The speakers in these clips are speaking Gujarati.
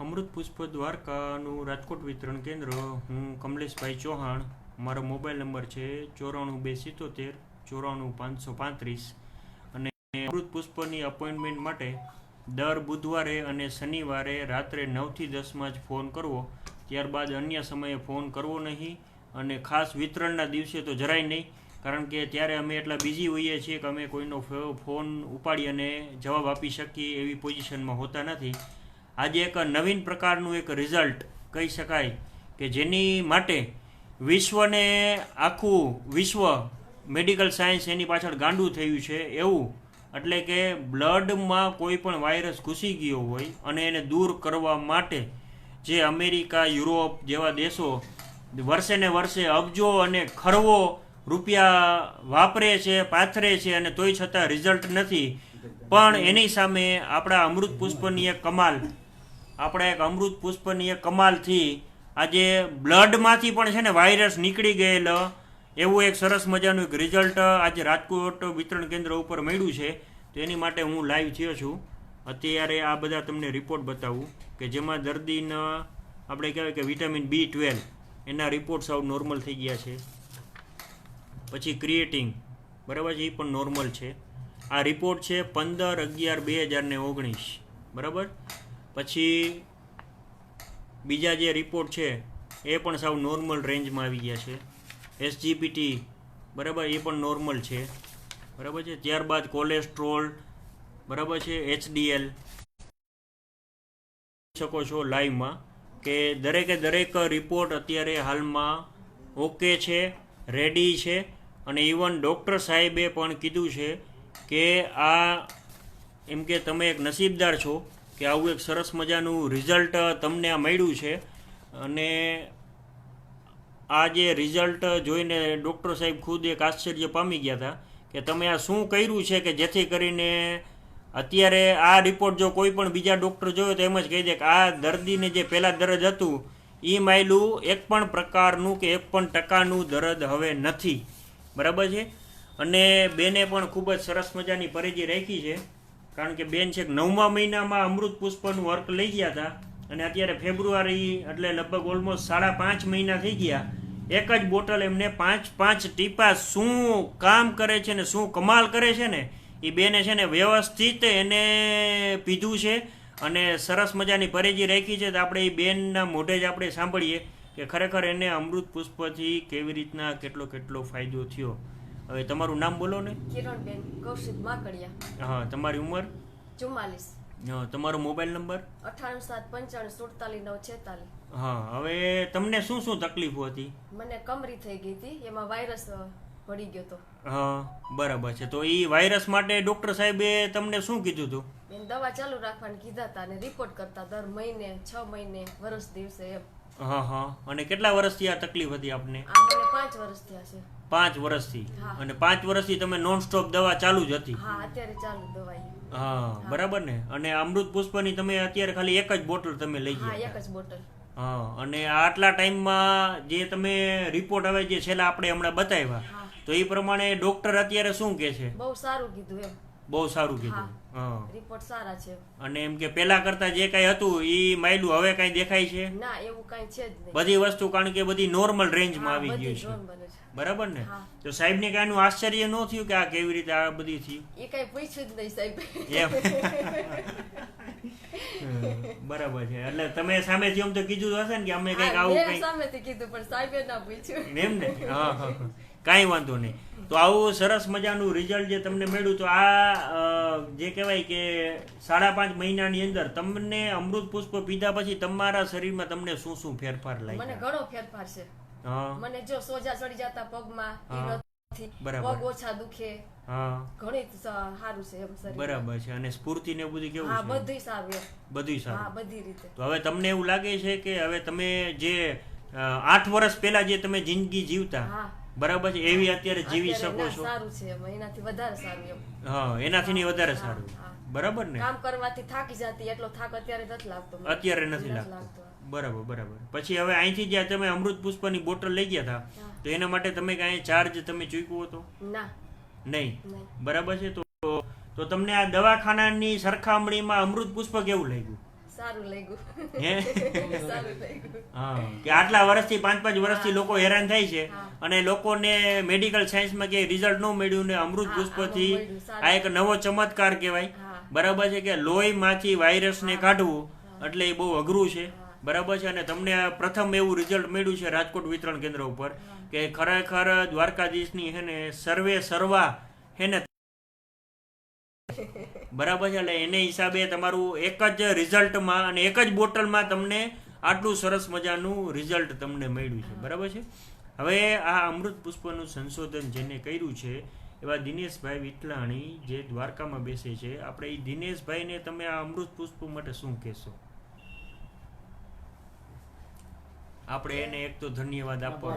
અમૃત પુષ્પ દ્વારકાનું રાજકોટ વિતરણ કેન્દ્ર. હું કમલેશભાઈ ચૌહાણ. મારો મોબાઈલ નંબર છે 94 277 94 535. અને અમૃત પુષ્પની અપોઇન્ટમેન્ટ માટે દર બુધવારે અને શનિવારે રાત્રે 9 થી 10 જ ફોન કરવો. ત્યારબાદ અન્ય સમયે ફોન કરવો નહીં. અને ખાસ વિતરણના દિવસે તો જરાય નહીં, કારણ કે ત્યારે અમે એટલા બિઝી હોઈએ છીએ કે અમે કોઈનો ફોન ઉપાડી અને જવાબ આપી શકીએ એવી પોઝિશનમાં હોતા નથી. આજે એક નવીન પ્રકારનું એક રિઝલ્ટ કહી શકાય કે જેની માટે વિશ્વને આખું વિશ્વ મેડિકલ સાયન્સ એની પાછળ ગાંડું થયું છે એવું. એટલે કે બ્લડમાં કોઈ પણ વાયરસ ઘૂસી ગયો હોય અને એને દૂર કરવા માટે જે અમેરિકા, યુરોપ જેવા દેશો વર્ષે ને વર્ષે અબજો અને ખરવો રૂપિયા વાપરે છે, પાથરે છે, અને તોય છતાં રિઝલ્ટ નથી. પણ એની સામે આપણા અમૃત પુષ્પની એક કમાલથી આજે બ્લડમાંથી પણ છે ને વાયરસ નીકળી ગયેલો એવું એક સરસ મજાનું એક રિઝલ્ટ આજે રાજકોટ વિતરણ કેન્દ્ર ઉપર મળ્યું છે. તો એની માટે હું લાઈવ થયો છું. અત્યારે આ બધા તમને રિપોર્ટ બતાવું કે જેમાં દર્દીના આપણે કહેવાય કે વિટામિન B12 એના રિપોર્ટ સાવ નોર્મલ થઈ ગયા છે. પછી ક્રિએટિંગ બરાબર છે, એ પણ નોર્મલ છે. આ રિપોર્ટ છે 15/11/2019 બરાબર. પછી બીજા જે રિપોર્ટ છે એ પણ સાવ નોર્મલ રેન્જમાં આવી ગયા છે. SGPT બરાબર, એ પણ નોર્મલ છે બરાબર છે. ત્યારબાદ કોલેસ્ટ્રોલ બરાબર છે, HDL શકો છો લાઈવમાં કે દરેકે દરેક રિપોર્ટ અત્યારે હાલમાં ઓકે છે, રેડી છે. અને ઇવન ડૉક્ટર સાહેબે પણ કીધું છે કે આ એમ કે તમે એક નસીબદાર છો કે આવું એક સરસ મજાનું રિઝલ્ટ તમને આ મળ્યું છે. અને આ જે રિઝલ્ટ જોઈને ડૉક્ટર સાહેબ ખુદ એક આશ્ચર્ય પામી ગયા હતા કે તમે આ શું કર્યું છે કે જેથી કરીને અત્યારે આ રિપોર્ટ જો કોઈ પણ બીજા ડૉક્ટર જોયો તો એમ જ કહી દે કે આ દર્દીને જે પહેલાં દર્દ હતું એ માયલું એક પણ પ્રકારનું કે 1% દર્દ હવે નથી બરાબર છે. અને બેને પણ ખૂબ જ સરસ મજાની પરેજી રાખી છે, કારણ કે બેન છે 9મા મહિનામાં અમૃત પુષ્પનું વર્ક લઈ ગયા હતા અને અત્યારે ફેબ્રુઆરી એટલે લગભગ ઓલમોસ્ટ 5.5 મહિના થઈ ગયા. એક જ બોટલ એમને 5 ટીપા શું કામ કરે છે ને શું કમાલ કરે છે ને એ બેને છે ને વ્યવસ્થિત એને પીધું છે અને સરસ મજાની પરેજી રાખી છે. તો આપણે એ બેનના મોઢે જ આપણે સાંભળીએ કે ખરેખર એને અમૃત પુષ્પથી કેવી રીતના કેટલો ફાયદો થયો. હવે તમારું નામ બોલો ને. કિરણબેન કૌશિક માકડિયા. હા, તમારી ઉંમર 44. હા, તમારો મોબાઈલ નંબર 9875474946. હા, હવે તમને શું તકલીફો હતી? મને કમરી થઈ ગઈ હતી, એમાં વાયરસ પડી ગયો તો. હા, બરાબર છે. તો એ વાયરસ માટે ડૉક્ટર સાહેબે તમને શું કીધું હતું? એમ દવા ચાલુ રાખવાની કીધા હતા અને રિપોર્ટ કરતા દર મહિને, 6 મહિને, વર્ષ દિવસે એમ. હા. અને કેટલા વર્ષથી આ તકલીફ હતી આપને? આ મને 5 વર્ષ થયા છે. 5 વર્ષથી? અને 5 વર્ષથી તમે નોન સ્ટોપ દવા ચાલુ જ હતી? હા, અત્યારે ચાલુ દવા. હા, બરાબર ને. અને અમૃત પુષ્પની તમે અત્યારે ખાલી એક જ બોટલ તમે લઈ ગયા? હા, એક જ બોટલ. હા, અને આટલા ટાઈમમાં જે તમે રિપોર્ટ હવે જે છેલ્લા આપણે હમણાં બતાવ્યા તો એ પ્રમાણે ડોક્ટર અત્યારે શું કહે છે? બહુ સારું કીધું એમ. બહુ સારું કીધું. હા, રિપોર્ટ સારા છે. અને એમ કે પહેલા કરતા જે કઈ હતું એ માયલું હવે કઈ દેખાય છે? ના, એવું કઈ છે જ નહીં. બધી વસ્તુ કારણ કે બધી નોર્મલ રેન્જમાં આવી ગયું છે બરાબર ને. તો સાહેબને કાંઈનું આશ્ચર્ય ન થયું કે આ કેવી રીતે આ બધી થયું? એ કઈ પૂછ્યું જ નહીં સાહેબ. બરાબર છે. એટલે તમે સામેથી આમ તો કીધું હશે ને કે અમે કઈક આવું કઈ સામેથી કીધું પણ સાહેબે ના પૂછ્યું એમ ને. હા, કાંઈ વાંધો નહીં. તો આવું સરસ મજાનું રિઝલ્ટ જે તમને મળ્યું, તો આ જે કહેવાય કે 5.5 મહિનાની અંદર તમને અમૃત પુષ્પ પીધા પછી તમારા શરીરમાં તમને શું ફેરફાર લાગ્યો? મને ઘણો ફેરફાર છે. મને જો સોજા ચડી જતા પગમાં, પગ ઓછા દુખે. હા, ઘણી સારું છે એમ શરીર. બરાબર છે. અને સ્ફૂર્તિ ને બધું કેવું છે? હા, બધું સારું. બધું સારું. હા, બધી રીતે. તો હવે તમને એવું લાગે છે કે હવે તમે જે 8 વર્ષ પહેલા જે તમે જિંદગી જીવતા બરાબર છે એવી અત્યારે જીવી શકો છો? સારું છે એમ, એનાથી વધારે સારું એમ. હા, એનાથી ની વધારે સારું બરાબર ને. કામ કરવાથી થાકી જતી, એટલો થાક અત્યારે નથી લાગતો. અત્યારે નથી લાગતો. બરાબર. પછી હવે અહીંથી જ્યાં તમે અમૃત પુષ્પની બોટલ લઈ ગયા હતા તો એના માટે તમે કાંઈ ચાર્જ તમે ચૂકવો હતો? ના, નહીં. બરાબર છે. તો તમને આ દવાખાનાની સરખામણીમાં અમૃત પુષ્પ કેવું લાગ્યું? સારું લાગ્યું હે સારું લાગ્યું હા કે આટલા વર્ષથી 5-5 વર્ષથી લોકો હેરાન થાય છે અને લોકોને મેડિકલ સાયન્સમાં કે રિઝલ્ટ ન મળ્યું ને અમૃત પુષ્પથી આ એક નવો ચમત્કાર કહેવાય. બરાબર છે કે લોહીમાંથી વાયરસને કાઢવું એટલે એ બહુ અઘરું છે. બરાબર છે. અને તમને પ્રથમ એવું રિઝલ્ટ મળ્યું છે રાજકોટ વિતરણ કેન્દ્ર ઉપર કે ખરેખર દ્વારકાધીશની હે ને સર્વે સર્વા હે ને બરાબર છે. એટલે એને હિસાબે તમારું એક જ રિઝલ્ટમાં અને એક જ બોટલમાં તમને આટલું સરસ મજાનું રિઝલ્ટ તમને મળ્યું છે. બરાબર છે. હવે આ અમૃત પુષ્પનું સંશોધન જેને કર્યું છે એવા દિનેશભાઈ વિઠલાણી જે દ્વારકામાં બેસે છે, આપણે એ દિનેશભાઈને તમે આ અમૃત પુષ્પ માટે શું કહેશો? આપણે એને એક તો ધન્યવાદ આપવો,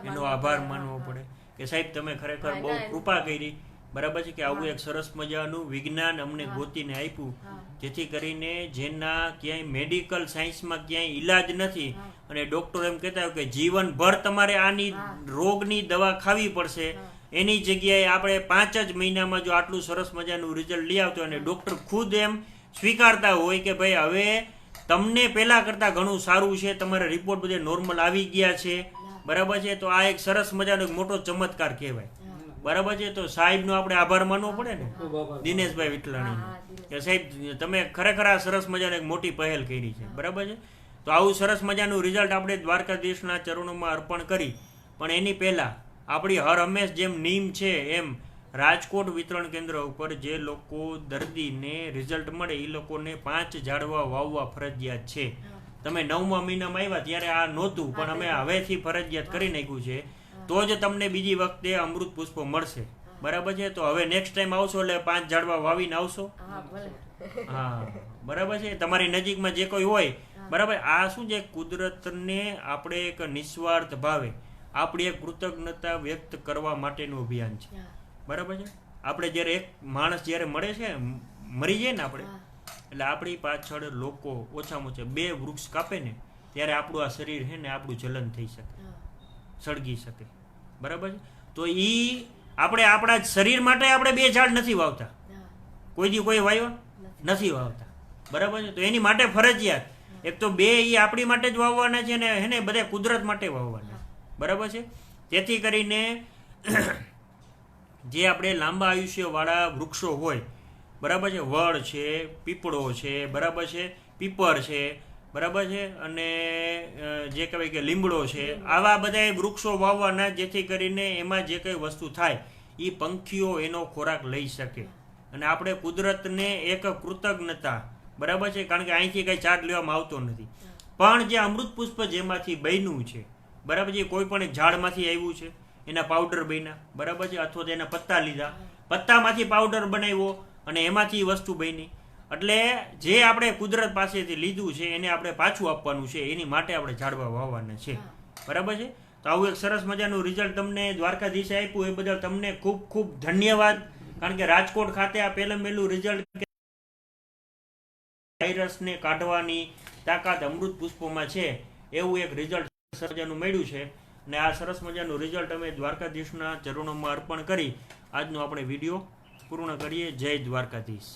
એનો આભાર માનવો પડે કે સાહેબ તમે ખરેખર બહુ કૃપા કરી. બરાબર છે કે આવું એક સરસ મજાનું વિજ્ઞાન અમને ગોતીને આપ્યું જેથી કરીને જેના ક્યાંય મેડિકલ સાયન્સમાં ક્યાંય ઈલાજ નથી અને ડોક્ટર એમ કહેતા હોય કે જીવનભર તમારે આની રોગની દવા ખાવી પડશે, એની જગ્યાએ આપણે 5 જ મહિનામાં જો આટલું સરસ મજાનું રિઝલ્ટ લઈ આવતો અને ડોક્ટર ખુદ એમ સ્વીકારતા હોય કે ભાઈ હવે તમને પહેલા કરતા ઘણું સારું છે, તમારા રિપોર્ટ બધે નોર્મલ આવી ગયા છે. બરાબર છે. તો આ એક સરસ મજાનો એક મોટો ચમત્કાર કહેવાય. બરાબર છે. તો સાહેબનો આપણે આભાર માનવો પડે ને દિનેશભાઈ વિઠલાણી કે સાહેબ તમે ખરેખર આ સરસ મજાની એક મોટી પહેલ કરી છે. બરાબર છે. તો આવું સરસ મજાનું રિઝલ્ટ આપણે દ્વારકાધીશના ચરણોમાં અર્પણ કરી. પણ એની પહેલા આપણી હર હંમેશ જેમ નીમ છે એમ રાજકોટ વિતરણ કેન્દ્ર ઉપર જે લોકો દર્દીને રિઝલ્ટ મળે એ લોકોને 5 ઝાડવા વાવવા ફરજિયાત છે. તમે 9મા મહિનામાં આવ્યા ત્યારે આ નહોતું, પણ અમે હવેથી ફરજિયાત કરી નાખ્યું છે. તો જ તમને બીજી વખતે અમૃત પુષ્પ મળશે. બરાબર છે. તો હવે નેક્સ્ટ ટાઈમ આવશો એટલે 5 ઝાડવા વાવીને આવશો. હા બરાબર છે. તમારી નજીકમાં જે કોઈ હોય. બરાબર. આ શું છે, કુદરતને આપણે એક નિસ્વાર્થ ભાવે આપણી એક કૃતજ્ઞતા વ્યક્ત કરવા માટેનું અભિયાન છે. બરાબર છે. આપણે જ્યારે એક માણસ જ્યારે મળે છે, મરી જાય ને આપણે, એટલે આપણી પાછળ લોકો ઓછામાં ઓછા 2 વૃક્ષ કાપે ને ત્યારે આપણું આ શરીર છે ને આપણું જલન થઈ શકે, સળગી શકે. બરાબર છે. તો આપણે આપણા શરીર માટે આપણે 2 ઝાડ નથી વાવતા, કોઈ દી કોઈ વાવ્યા નથી વાવતા. બરાબર છે. તો એની માટે ફરજિયાત એક તો 2 એ આપણી માટે જ વાવવાના છે ને એને બધા કુદરત માટે વાવવાના. બરાબર છે. તેથી કરીને જે આપણે લાંબા આયુષ્યવાળા વૃક્ષો હોય, બરાબર છે, વડ છે, પીપળો છે, બરાબર છે, પીપર છે, બરાબર છે, અને જે કહેવાય કે લીમડો છે, આવા બધા વૃક્ષો વાવવાના જેથી કરીને એમાં જે કંઈ વસ્તુ થાય એ પંખીઓ એનો ખોરાક લઈ શકે અને આપણે કુદરતને એક કૃતજ્ઞતા. બરાબર છે. કારણ કે અહીંથી કંઈ ચાર્જ લેવામાં આવતો નથી. પણ જે અમૃત પુષ્પ જેમાંથી બન્યું છે, બરાબર છે, કોઈ પણ એક ઝાડમાંથી આવ્યું છે, એના પાવડર બન્યા. બરાબર છે. અથવા તો એના પત્તા લીધા, પત્તામાંથી પાવડર બનાવ્યો અને એમાંથી વસ્તુ બની. એટલે જે આપણે કુદરત પાસેથી લીધું છે એને આપણે પાછું આપવાનું છે. એની માટે આપણે ઝાડવા વાવવાના છે. બરાબર છે. તો આવું એક સરસ મજાનું રિઝલ્ટ તમને દ્વારકાધીશે આપ્યું એ બદલ તમને ખૂબ ખૂબ ધન્યવાદ. કારણ કે રાજકોટ ખાતે આ પહેલું રિઝલ્ટ વાયરસને કાઢવાની તાકાત અમૃત પુષ્પોમાં છે એવું એક રિઝલ્ટ સરસ મજાનું મળ્યું છે. અને આ સરસ મજાનું રિઝલ્ટ અમે દ્વારકાધીશના ચરણોમાં અર્પણ કરી આજનો આપણે વિડીયો પૂર્ણ કરીએ. જય દ્વારકાધીશ.